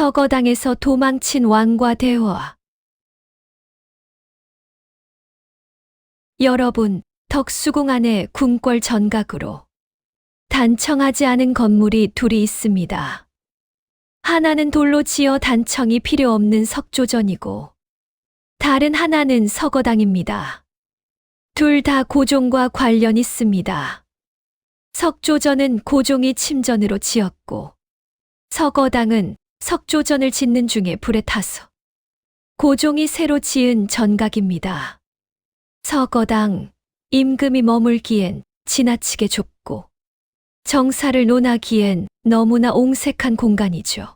서거당에서 도망친 왕과 대화. 여러분, 덕수궁 안에 궁궐 전각으로 단청하지 않은 건물이 둘이 있습니다. 하나는 돌로 지어 단청이 필요 없는 석조전이고 다른 하나는 서거당입니다. 둘 다 고종과 관련 있습니다. 석조전은 고종이 침전으로 지었고 서거당은 석조전을 짓는 중에 불에 타서 고종이 새로 지은 전각입니다. 서거당, 임금이 머물기엔 지나치게 좁고 정사를 논하기엔 너무나 옹색한 공간이죠.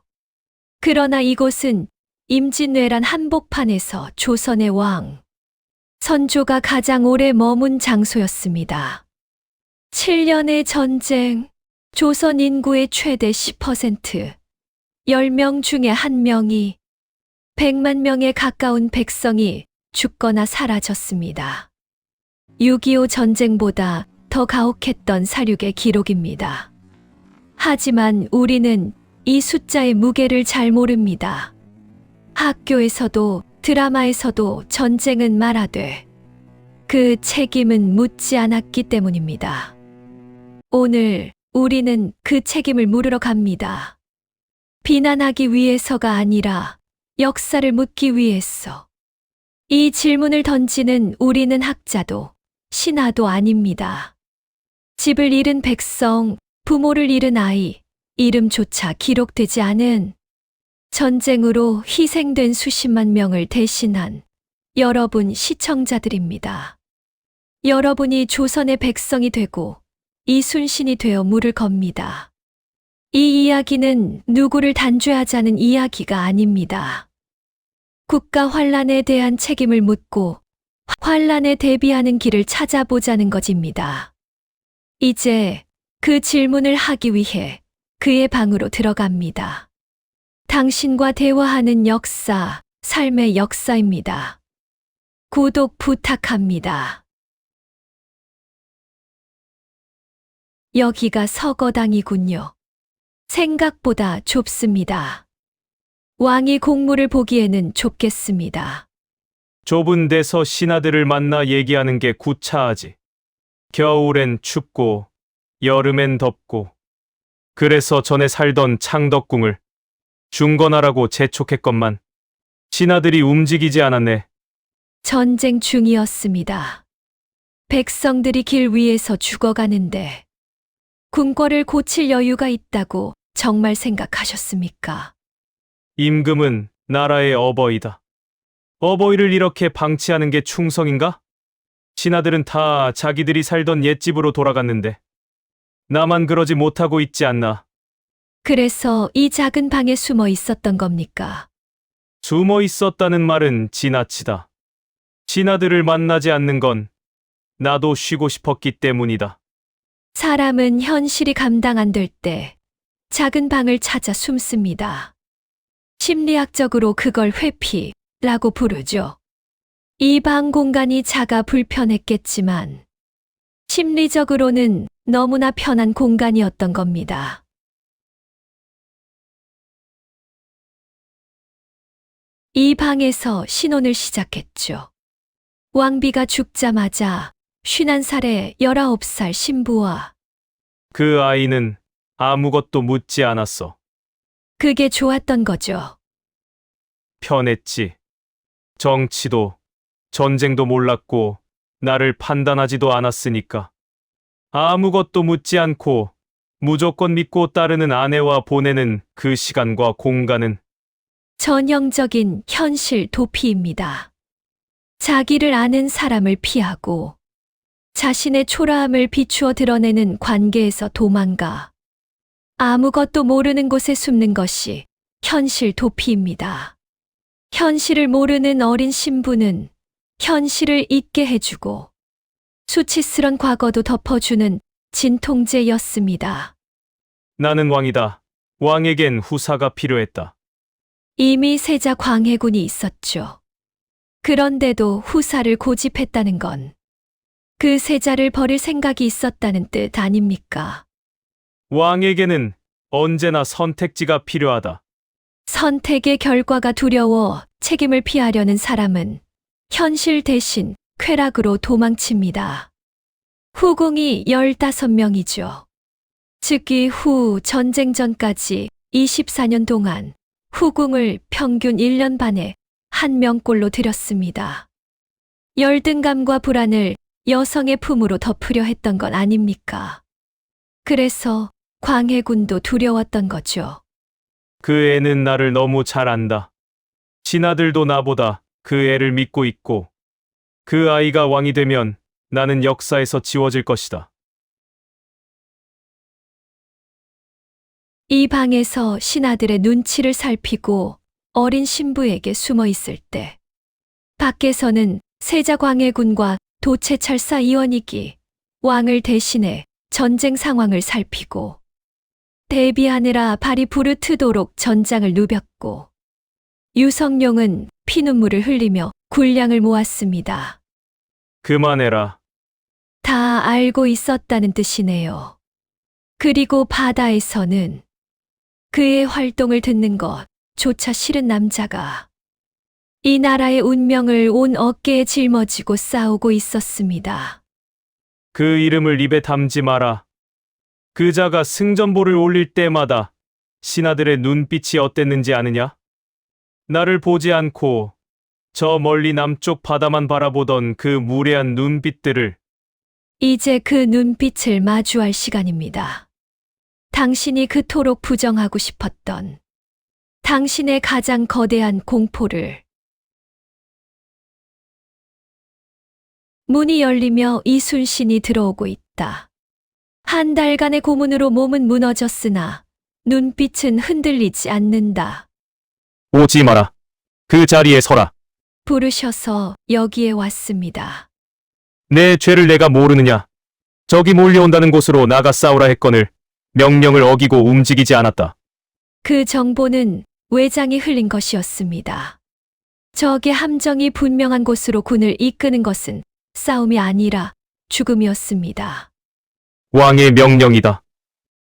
그러나 이곳은 임진왜란 한복판에서 조선의 왕, 선조가 가장 오래 머문 장소였습니다. 7년의 전쟁, 조선 인구의 최대 10%, 10명 중에 1명이 100만 명에 가까운 백성이 죽거나 사라졌습니다. 6.25 전쟁보다 더 가혹했던 사륙의 기록입니다. 하지만 우리는 이 숫자의 무게를 잘 모릅니다. 학교에서도 드라마에서도 전쟁은 말하되 그 책임은 묻지 않았기 때문입니다. 오늘 우리는 그 책임을 물으러 갑니다. 비난하기 위해서가 아니라 역사를 묻기 위해서. 이 질문을 던지는 우리는 학자도 신하도 아닙니다. 집을 잃은 백성, 부모를 잃은 아이, 이름조차 기록되지 않은 전쟁으로 희생된 수십만 명을 대신한 여러분 시청자들입니다. 여러분이 조선의 백성이 되고 이순신이 되어 물을 겁니다. 이 이야기는 누구를 단죄하자는 이야기가 아닙니다. 국가 환란에 대한 책임을 묻고 환란에 대비하는 길을 찾아보자는 것입니다. 이제 그 질문을 하기 위해 그의 방으로 들어갑니다. 당신과 대화하는 역사, 삶의 역사입니다. 구독 부탁합니다. 여기가 서거당이군요. 생각보다 좁습니다. 왕이 공무를 보기에는 좁겠습니다. 좁은 데서 신하들을 만나 얘기하는 게 구차하지. 겨울엔 춥고 여름엔 덥고. 그래서 전에 살던 창덕궁을 중건하라고 재촉했건만 신하들이 움직이지 않았네. 전쟁 중이었습니다. 백성들이 길 위에서 죽어가는데 궁궐을 고칠 여유가 있다고 정말 생각하셨습니까? 임금은 나라의 어버이다. 어버이를 이렇게 방치하는 게 충성인가? 신하들은 다 자기들이 살던 옛집으로 돌아갔는데 나만 그러지 못하고 있지 않나. 그래서 이 작은 방에 숨어 있었던 겁니까? 숨어 있었다는 말은 지나치다. 신하들을 만나지 않는 건 나도 쉬고 싶었기 때문이다. 사람은 현실이 감당 안 될 때 작은 방을 찾아 숨습니다. 심리학적으로 그걸 회피라고 부르죠. 이 방 공간이 작아 불편했겠지만 심리적으로는 너무나 편한 공간이었던 겁니다. 이 방에서 신혼을 시작했죠. 왕비가 죽자마자 51살의 19살 신부와 그 아이는 아무것도 묻지 않았어. 그게 좋았던 거죠. 편했지. 정치도 전쟁도 몰랐고 나를 판단하지도 않았으니까. 아무것도 묻지 않고 무조건 믿고 따르는 아내와 보내는 그 시간과 공간은 전형적인 현실 도피입니다. 자기를 아는 사람을 피하고 자신의 초라함을 비추어 드러내는 관계에서 도망가 아무것도 모르는 곳에 숨는 것이 현실 도피입니다. 현실을 모르는 어린 신부는 현실을 잊게 해주고 수치스런 과거도 덮어주는 진통제였습니다. 나는 왕이다. 왕에겐 후사가 필요했다. 이미 세자 광해군이 있었죠. 그런데도 후사를 고집했다는 건 그 세자를 버릴 생각이 있었다는 뜻 아닙니까? 왕에게는 언제나 선택지가 필요하다. 선택의 결과가 두려워 책임을 피하려는 사람은 현실 대신 쾌락으로 도망칩니다. 후궁이 15명이죠. 즉위 후 전쟁 전까지 24년 동안 후궁을 평균 1년 반에 1명꼴로 들였습니다. 열등감과 불안을 여성의 품으로 덮으려 했던 건 아닙니까? 그래서 광해군도 두려웠던 거죠. 그 애는 나를 너무 잘 안다. 신하들도 나보다 그 애를 믿고 있고, 그 아이가 왕이 되면 나는 역사에서 지워질 것이다. 이 방에서 신하들의 눈치를 살피고 어린 신부에게 숨어 있을 때, 밖에서는 세자 광해군과 도채찰사 이원익이 왕을 대신해 전쟁 상황을 살피고, 대비하느라 발이 부르트도록 전장을 누볐고, 유성룡은 피눈물을 흘리며 군량을 모았습니다. 그만해라. 다 알고 있었다는 뜻이네요. 그리고 바다에서는 그의 활동을 듣는 것조차 싫은 남자가 이 나라의 운명을 온 어깨에 짊어지고 싸우고 있었습니다. 그 이름을 입에 담지 마라. 그 자가 승전보를 올릴 때마다 신하들의 눈빛이 어땠는지 아느냐? 나를 보지 않고 저 멀리 남쪽 바다만 바라보던 그 무례한 눈빛들을. 이제 그 눈빛을 마주할 시간입니다. 당신이 그토록 부정하고 싶었던 당신의 가장 거대한 공포를. 문이 열리며 이순신이 들어오고 있다. 한 달간의 고문으로 몸은 무너졌으나 눈빛은 흔들리지 않는다. 오지 마라. 그 자리에 서라. 부르셔서 여기에 왔습니다. 내 죄를 내가 모르느냐? 적이 몰려온다는 곳으로 나가 싸우라 했거늘 명령을 어기고 움직이지 않았다. 그 정보는 외장이 흘린 것이었습니다. 적의 함정이 분명한 곳으로 군을 이끄는 것은 싸움이 아니라 죽음이었습니다. 왕의 명령이다.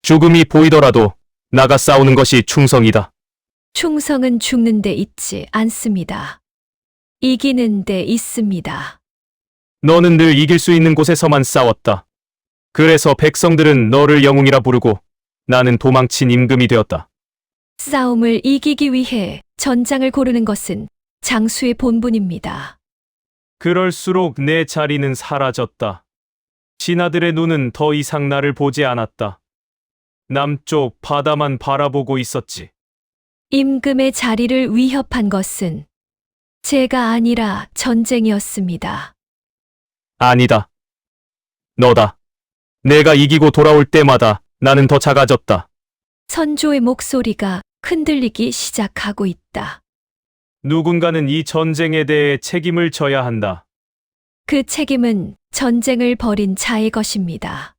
죽음이 보이더라도 나가 싸우는 것이 충성이다. 충성은 죽는 데 있지 않습니다. 이기는 데 있습니다. 너는 늘 이길 수 있는 곳에서만 싸웠다. 그래서 백성들은 너를 영웅이라 부르고 나는 도망친 임금이 되었다. 싸움을 이기기 위해 전장을 고르는 것은 장수의 본분입니다. 그럴수록 내 자리는 사라졌다. 신하들의 눈은 더 이상 나를 보지 않았다. 남쪽 바다만 바라보고 있었지. 임금의 자리를 위협한 것은 제가 아니라 전쟁이었습니다. 아니다. 너다. 내가 이기고 돌아올 때마다 나는 더 작아졌다. 선조의 목소리가 흔들리기 시작하고 있다. 누군가는 이 전쟁에 대해 책임을 져야 한다. 그 책임은 전쟁을 벌인 자의 것입니다.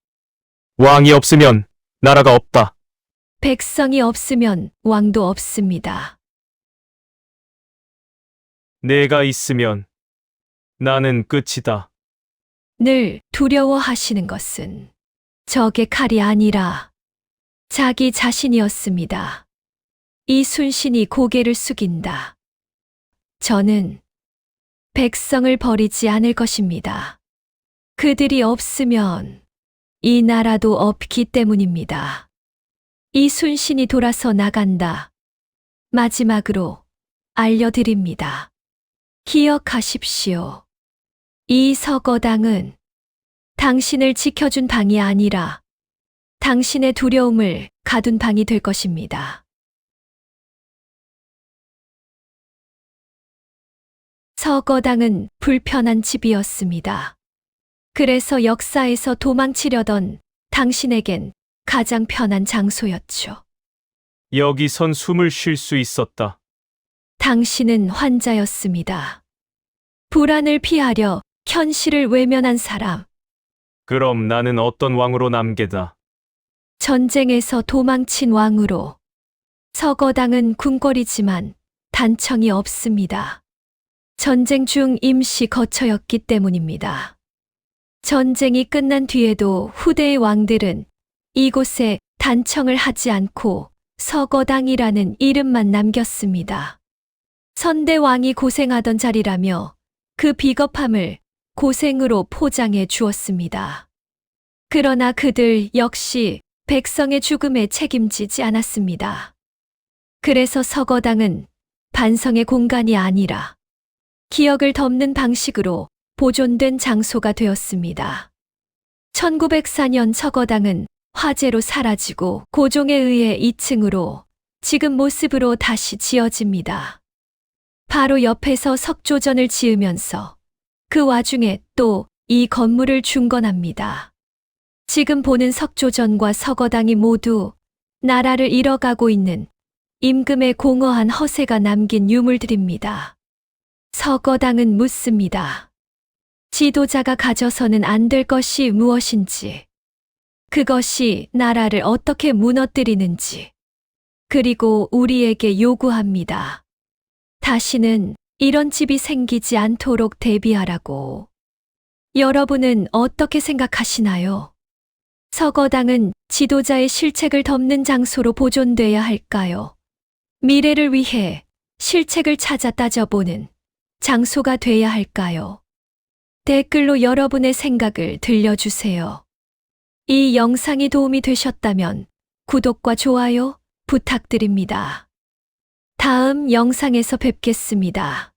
왕이 없으면 나라가 없다. 백성이 없으면 왕도 없습니다. 내가 있으면 나는 끝이다. 늘 두려워하시는 것은 적의 칼이 아니라 자기 자신이었습니다. 이순신이 고개를 숙인다. 저는 백성을 버리지 않을 것입니다. 그들이 없으면 이 나라도 없기 때문입니다. 이순신이 돌아서 나간다. 마지막으로 알려드립니다. 기억하십시오. 이 서거당은 당신을 지켜준 방이 아니라 당신의 두려움을 가둔 방이 될 것입니다. 서거당은 불편한 집이었습니다. 그래서 역사에서 도망치려던 당신에겐 가장 편한 장소였죠. 여기선 숨을 쉴 수 있었다. 당신은 환자였습니다. 불안을 피하려 현실을 외면한 사람. 그럼 나는 어떤 왕으로 남게다. 전쟁에서 도망친 왕으로. 서거당은 궁궐이지만 단청이 없습니다. 전쟁 중 임시 거처였기 때문입니다. 전쟁이 끝난 뒤에도 후대의 왕들은 이곳에 단청을 하지 않고 서거당이라는 이름만 남겼습니다. 선대왕이 고생하던 자리라며 그 비겁함을 고생으로 포장해 주었습니다. 그러나 그들 역시 백성의 죽음에 책임지지 않았습니다. 그래서 서거당은 반성의 공간이 아니라 기억을 덮는 방식으로 보존된 장소가 되었습니다. 1904년 서거당은 화재로 사라지고 고종에 의해 2층으로 지금 모습으로 다시 지어집니다. 바로 옆에서 석조전을 지으면서 그 와중에 또 이 건물을 중건합니다. 지금 보는 석조전과 서거당이 모두 나라를 잃어가고 있는 임금의 공허한 허세가 남긴 유물들입니다. 서거당은 묻습니다. 지도자가 가져서는 안 될 것이 무엇인지, 그것이 나라를 어떻게 무너뜨리는지, 그리고 우리에게 요구합니다. 다시는 이런 집이 생기지 않도록 대비하라고. 여러분은 어떻게 생각하시나요? 서거당은 지도자의 실책을 덮는 장소로 보존돼야 할까요? 미래를 위해 실책을 찾아 따져보는 장소가 돼야 할까요? 댓글로 여러분의 생각을 들려주세요. 이 영상이 도움이 되셨다면 구독과 좋아요 부탁드립니다. 다음 영상에서 뵙겠습니다.